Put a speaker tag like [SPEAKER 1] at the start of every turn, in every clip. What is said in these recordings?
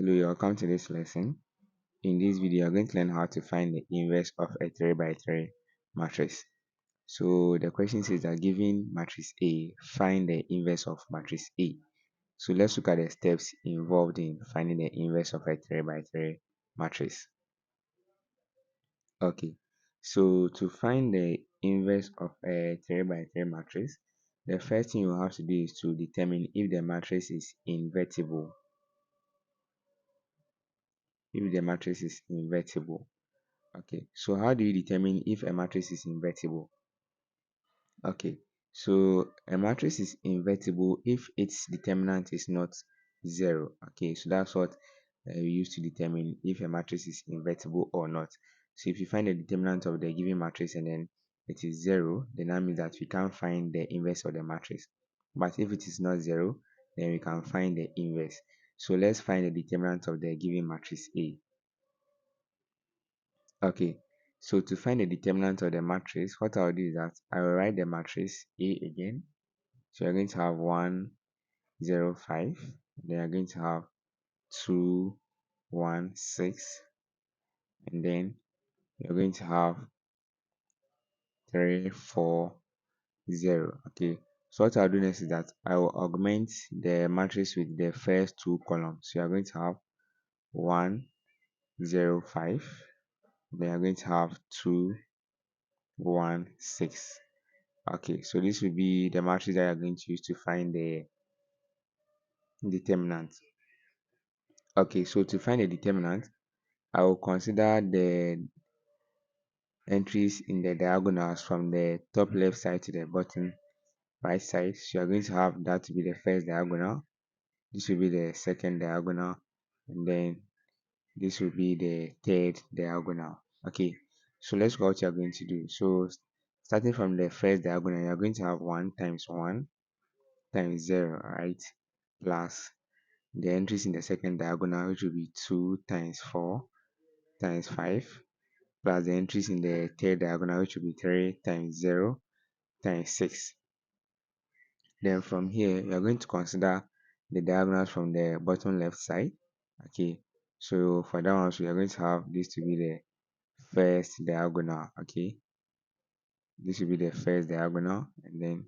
[SPEAKER 1] Hello, welcome to this lesson. In this video, you're going to learn how to find the inverse of a 3 by 3 matrix. So the question says that given matrix A, find the inverse of matrix A. So let's look at the steps involved in finding the inverse of a 3 by 3 matrix. Okay, so to find the inverse of a 3 by 3 matrix, the first thing you have to do is to determine if the matrix is invertible. If the matrix is invertible. Okay, so how do you determine if a matrix is invertible? Okay, so a matrix is invertible if its determinant is not 0. Okay, so that's what we use to determine if a matrix is invertible or not. So if you find the determinant of the given matrix and then it is 0, then that means that we can't find the inverse of the matrix. But if it is not 0, then we can find the inverse. So let's find the determinant of the given matrix A. Okay, so to find the determinant of the matrix, what I'll do is that I will write the matrix A again. So you're going to have 1, 0, 5. Then you're going to have 2, 1, 6. And then you're going to have 3, 4, 0. Okay, so what I'll do next is that I will augment the matrix with the first two columns. So you're going to have 1, 0, 5. Then you're going to have 2, 1, 6. Okay, so this will be the matrix that you're going to use to find the determinant. Okay, so to find the determinant, I will consider the entries in the diagonals from the top left side to the bottom right side. So you're going to have that to be the first diagonal. This will be the second diagonal, and then this will be the third diagonal. Okay, so let's go what you're going to do. So starting from the first diagonal, you're going to have 1 times 1 times 0, right? Plus the entries in the second diagonal, which will be 2 times 4 times 5, plus the entries in the third diagonal, which will be 3 times 0 times 6. Then from here, we are going to consider the diagonals from the bottom left side. Okay, so for that one, so we are going to have this to be the first diagonal. Okay, this will be the first diagonal, and then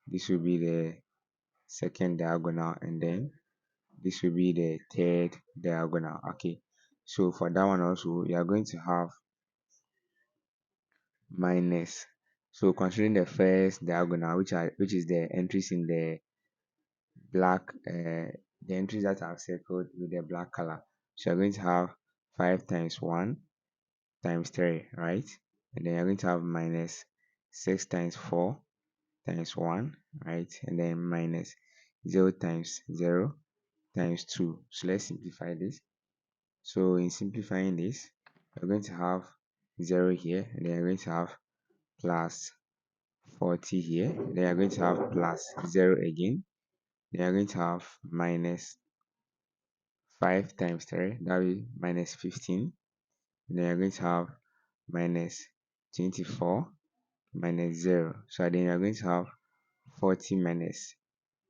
[SPEAKER 1] this will be the second diagonal, and then this will be the third diagonal. Okay, so for that one also, we are going to have minus. So considering the first diagonal, which is the entries in the black, the entries that are circled with the black color. So you're going to have 5 times 1 times 3, right? And then you're going to have minus 6 times 4 times 1, right? And then minus 0 times 0 times 2. So let's simplify this. So in simplifying this, you're going to have 0 here, and then you're going to have plus 40 here. Then you're going to have plus 0 again. Then you're going to have minus 5 times 3, that will be minus 15. Then you're going to have minus 24 minus 0. So then you're going to have 40 minus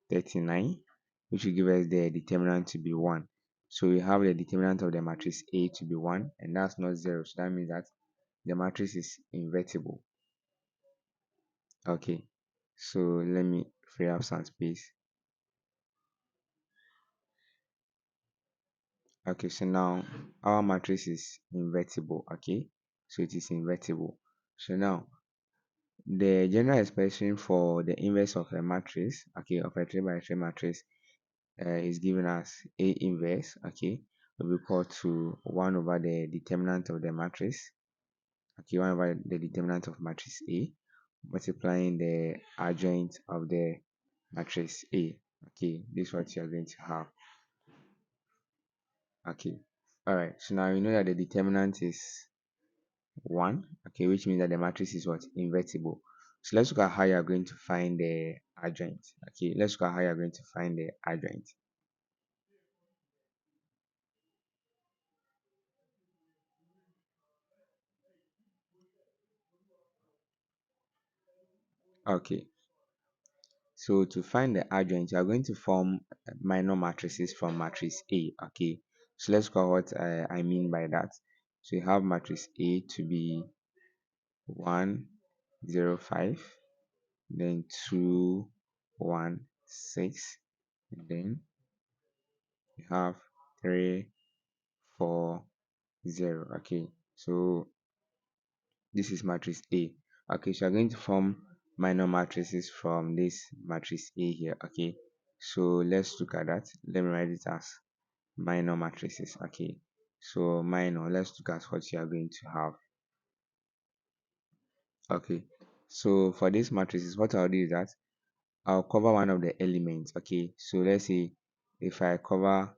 [SPEAKER 1] 39, which will give us the determinant to be 1. So we have the determinant of the matrix A to be 1, and that's not 0. So that means that the matrix is invertible. Okay, so let me free up some space. Okay, so now our matrix is invertible. Okay, so it is invertible. So now the general expression for the inverse of a matrix, okay, of a 3 by 3 matrix, is given as A inverse, okay, will be equal to 1 over the determinant of the matrix, okay, 1 over the determinant of matrix A, multiplying the adjoint of the matrix A. Okay, this is what you are going to have. Okay, all right, so now you know that the determinant is 1, okay, which means that the matrix is what? Invertible. So let's look at how you are going to find the adjoint. Okay, let's look at how you are going to find the adjoint. Okay, so to find the adjoint, you are going to form minor matrices from matrix A. Okay, So let's call what I mean by that. So you have matrix A to be 1, 0, 5, then 2, 1, 6, and then you have 3, 4, 0. Okay, so this is matrix A. Okay, so you're going to form minor matrices from this matrix A here. Okay, so let's look at that. Let me write it as minor matrices. Okay, so minor, let's look at what you are going to have. Okay, so for this matrices, what I'll do is that I'll cover one of the elements. Okay, so let's say if I cover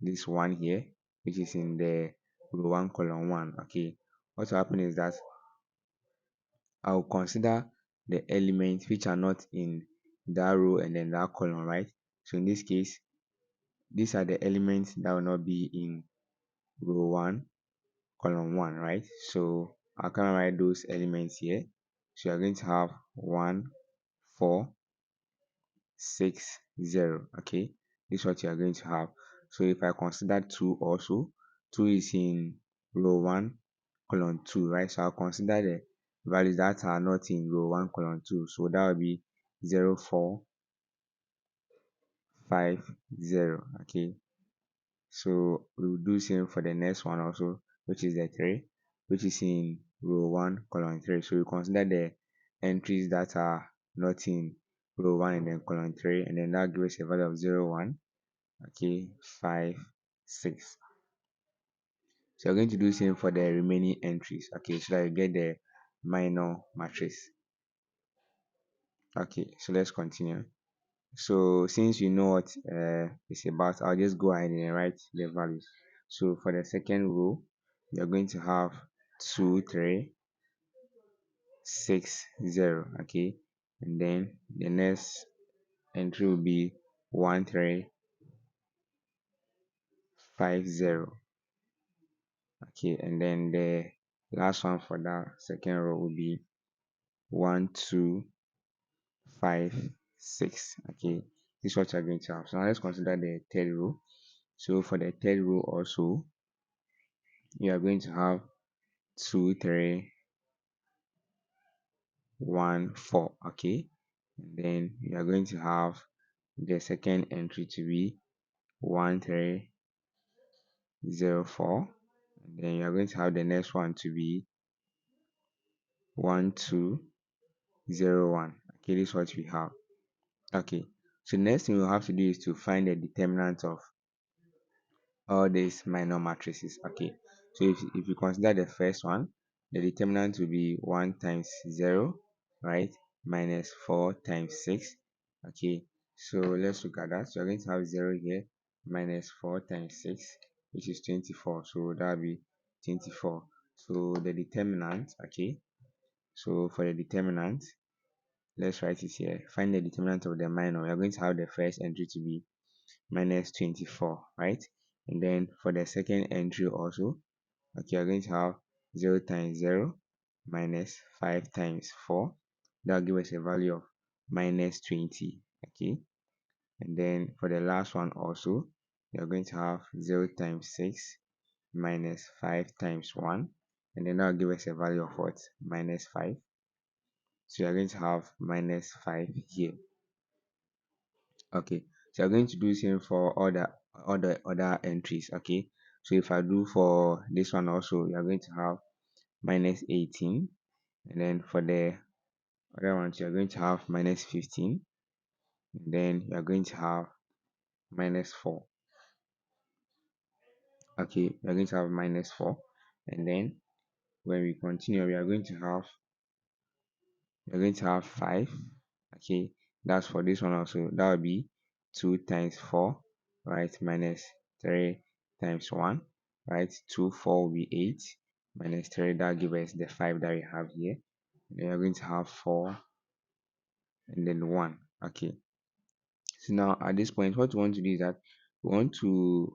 [SPEAKER 1] this one here, which is in the row 1 column 1. Okay, what will happen is that I'll consider the elements which are not in that row and then that column, right? So in this case, these are the elements that will not be in row 1 column 1, right? So I can write those elements here. So you're going to have 1, 4, 6, 0. Okay, this is what you are going to have. So if I consider 2 also, 2 is in row 1 column 2, right? So I'll consider the values that are not in row 1 column 2. So that will be 0, 4, 5, 0. Okay, so we'll do same for the next one also, which is the 3, which is in row 1 column 3. So we consider the entries that are not in row 1 and then column 3, and then that gives us a value of 0, 1, okay, 5, 6. So we're going to do same for the remaining entries, okay, so that you get the minor matrix. Okay, so let's continue. So since you know what it's about, I'll just go ahead and write the values. So for the second row, you're going to have 2, 3, 6, 0. Okay, and then the next entry will be 1, 3, 5, 0. Okay, and then the last one for that second row will be 1, 2, 5, 6. Okay, this is what you're going to have. So now let's consider the third row. So for the third row also, you are going to have 2, 3, 1, 4. Okay, and then you are going to have the second entry to be 1, 3, 0, 4, and then you are going to have the next one to be 1, 2, 0, 1. Okay, this is what we have. Okay, so next thing we'll have to do is to find the determinant of all these minor matrices. Okay, so if you consider the first one, the determinant will be 1 times 0, right, minus 4 times 6. Okay, so let's look at that. So you're going to have 0 here minus 4 times 6, which is 24. So that will be 24. So the determinant, okay, so for the determinant, let's write it here. Find the determinant of the minor. We're going to have the first entry to be minus 24, right? And then for the second entry also, okay, you're going to have 0 times 0 minus 5 times 4. That will give us a value of minus 20. Okay, and then for the last one also, you're going to have 0 times 6 minus 5 times 1, and then that will give us a value of what? Minus 5. So you're going to have minus 5 here. Okay, so you're going to do same for all the other entries. Okay, so if I do for this one also, you're going to have minus 18, and then for the other ones you're going to have minus 15, and then you're going to have minus 4. Okay, you're going to have minus 4, and then when we continue, we are going to have 5. Okay, that's for this one also. That will be 2 times 4, right, minus 3 times 1, right. 2, 4 will be 8, minus 3, that gives us the 5 that we have here. Then you're going to have 4 and then 1. Okay, so now at this point, what we want to do is that we want to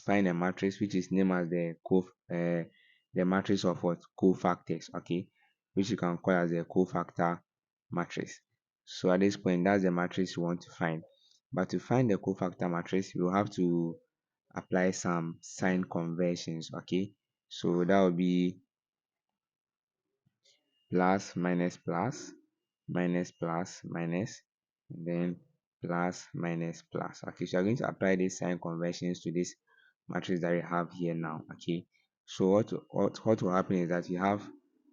[SPEAKER 1] find a matrix which is named as the matrix of what? Cofactors. Okay, which you can call as a cofactor matrix. So at this point, that's the matrix we want to find. But to find the cofactor matrix, we will have to apply some sign conversions. Okay, so that will be plus minus plus minus plus minus and then plus minus plus. Okay, so you're going to apply these sign conversions to this matrix that you have here now. Okay, so what will happen is that you have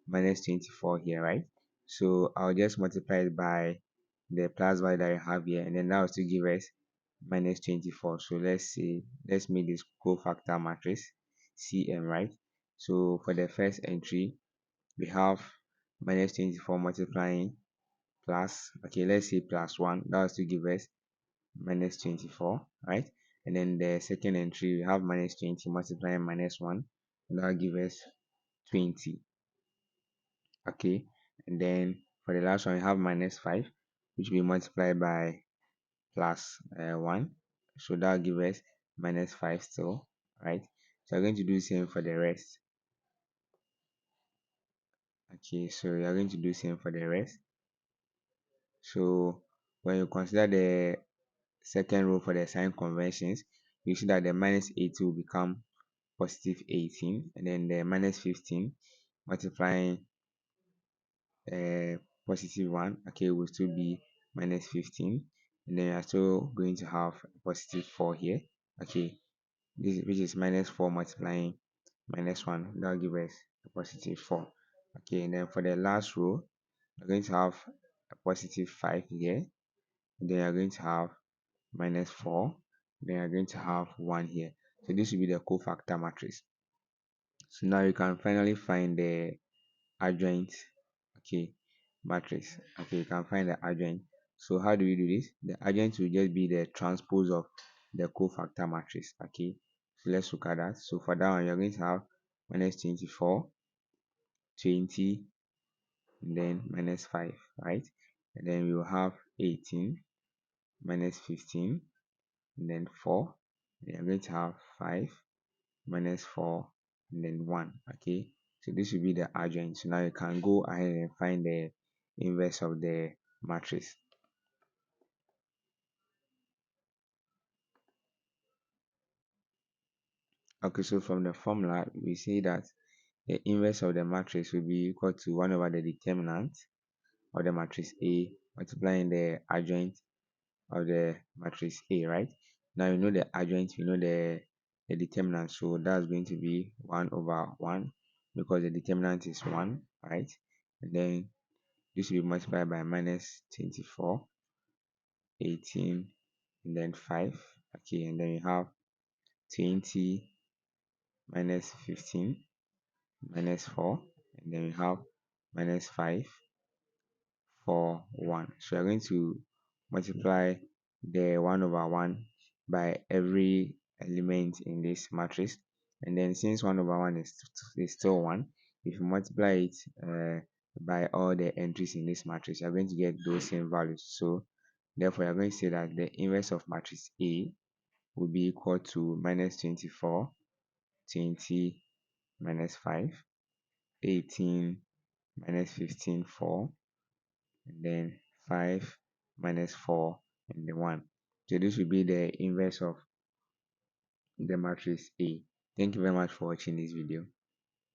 [SPEAKER 1] minus 24 here, right? So I'll just multiply it by the plus value that you have here, and then that will still give us minus 24. So let's make this cofactor matrix CM, right? So for the first entry we have minus 24 multiplying plus, okay, let's say plus 1, that will still give us minus 24, right? And then the second entry we have minus 20 multiplying minus 1, that will give us 20. Okay, and then for the last one we have minus 5, which will be multiplied by plus 1, so that will give us minus 5 still, right? So we're going to do the same for the rest. Okay, so we are going to do the same for the rest. So when you consider the second row for the sign conventions, you see that the minus 80 will become positive 18, and then the minus 15 multiplying uh, positive 1, okay, will still be minus 15, and then you are still going to have positive 4 here. Okay, this which is minus 4 multiplying minus 1, that will give us a positive 4. Okay, and then for the last row you're going to have a positive 5 here, and then you're going to have minus 4, then you're going to have 1 here. So this will be the cofactor matrix. So now you can finally find the adjoint, okay, matrix. Okay, you can find the adjoint. So how do we do this? The adjoint will just be the transpose of the cofactor matrix. Okay, so let's look at that. So for that one you're going to have minus 24, 20, and then minus 5, right? And then we will have 18 minus 15, and then 4. And you're going to have 5 minus 4 and then 1. Okay, so this will be the adjoint. So now you can go ahead and find the inverse of the matrix. Okay, so from the formula we see that the inverse of the matrix will be equal to 1 over the determinant of the matrix A multiplying the adjoint of the matrix A, right? Now you know the adjoint, you know the determinant, so that's going to be 1 over 1 because the determinant is 1, right? And then this will be multiplied by minus 24, 18, and then 5. Okay, and then you have 20 minus 15 minus 4, and then you have minus 5 for 1. So you're going to multiply the 1 over 1 by every element in this matrix, and then since 1 over 1 is still 1, if you multiply it by all the entries in this matrix, you're going to get those same values. So therefore you're going to say that the inverse of matrix A will be equal to minus 24, 20 minus 5, 18 minus 15, 4, and then 5 minus 4 and then 1. So this will be the inverse of the matrix A. Thank you very much for watching this video.